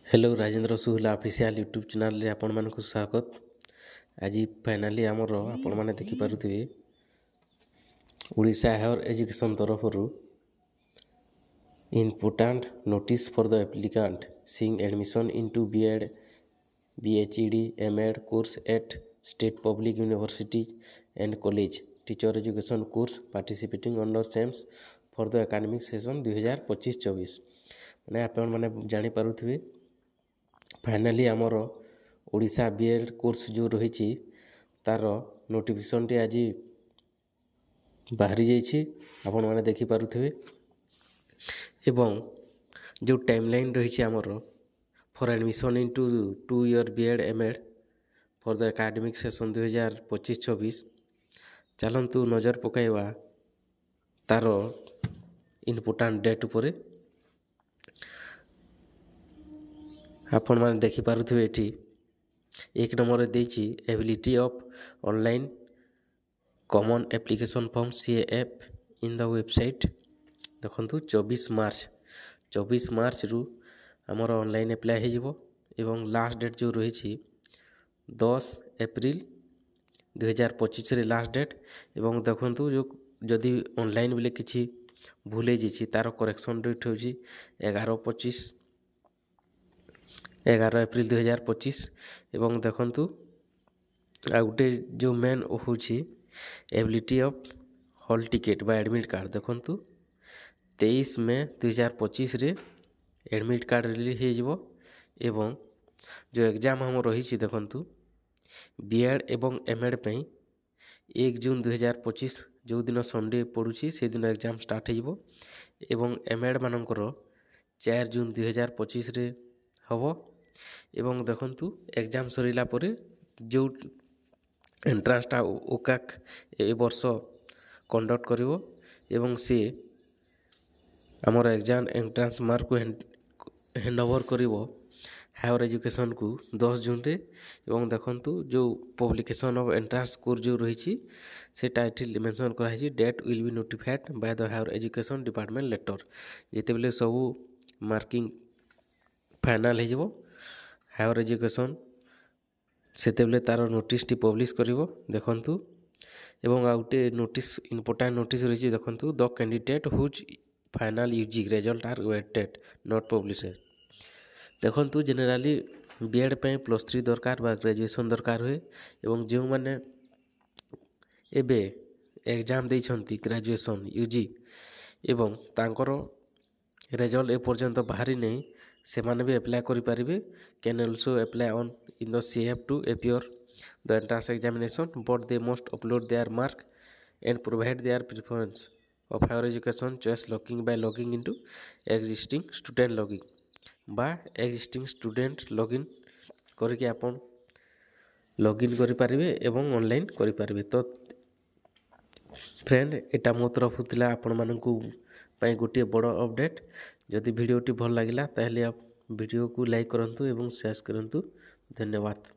Hello Rajendra Suhla official YouTube channel रे आपण मानक स्वागत। आज फाइनाली आमर आपण माने देखि पारुथिबे ओडिशा हायर एजुकेशन तरफ रु important notice for the applicant seeing admission into BEd बीएचईडी MEd course at state public university and college teacher education course participating under SAMS for the academic session 2025-24 माने आपण माने जानि पारुथिबे फाइनाली आमर ओडिशा बीएड कोर्स जो रही तार नोटिफिकेशन टी आज बाहरी जाइए आपण माने देखि पारुथिबे एवं जो टाइमलाइन रही आमर for admission into 2 year BEd MEd for the academic session 2025-24 चलतु नजर पकाइबा तार इम्पोर्टेंट डेट उपरे आपण माने देखि पारुथिबे एठी एक नंबर देछि ability of online common application form CAF in the website देखंतु 24 मार्च रु हमर ऑनलाइन अप्लाई हे जिवो एवं लास्ट डेट जो रही 10 अप्रैल 2025 रे लास्ट डेट एवं देखंतु जो जदि ऑनलाइन बिले किछि भूल हे जिछि तार करेक्शन डेट होछि 11 अप्रैल 2025 एवं देखंतु आ गुटे जो मेन होछि एबिलिटी ऑफ हॉल टिकेट बा एडमिट कार्ड देखंतु 23 मई 2025 रे एडमिट कार्ड रिलीज हे जिवो एवं जो एग्जाम हम रही देखंतु बीएड एवं एमएड पे 1 जून 2025 जो दिन संडे पड़ुछि से दिन एग्जाम स्टार्ट हे जिवो एवं एमएड मानकर 4 जून 2025 रे हबो एवं देखंतु एग्जाम सरिला परे जो एंट्रांस टा ओकाक ए वर्ष कंडक्ट करिवो एवं से हमर एग्जाम एंट्रांस मार्क को हैंड ओवर करिवो हायर एजुकेशन को 10 जून रे एवं देखंतु जो पब्लिकेशन ऑफ एंट्रांस स्कोर जो रही से टाइटल मेंशन करा है date will be notified by the higher education department letter जेते बेले सब मार्किंग फाइनल हे जिवो हायर एजुकेशन सेते बेले तार नोटिस टी पब्लिश करिवो देखंतु एवं आउटे नोटिस इम्पोर्टेंट नोटिस रही देखंतु the candidate whose final UG result are waited not published देखंतु जनरली बीएड पे +3 दरकार बा ग्रेजुएशन दरकार हुए एवं जो माने एबे एग्जाम देइछंती ग्रेजुएशन यूजी एवं तांकर रिजल्ट ए पर्यंत बाहरी नहीं से माने भी अप्लाई करि परिबे can also apply on in the CF to appear the entrance examination but they must upload their mark and provide their preference of higher education choice logging by logging into existing student logging बा existing student login करके आपण login करि परिबे एवं online करि परिबे। तो friend एटा मो तरफ थिला आपण मानकू पाई गोटे बड़ अपडेट जदि वीडियोटी भल लगिला ताहले आप वीडियो को लाइक करंतु एवं शेयर करंतु। धन्यवाद।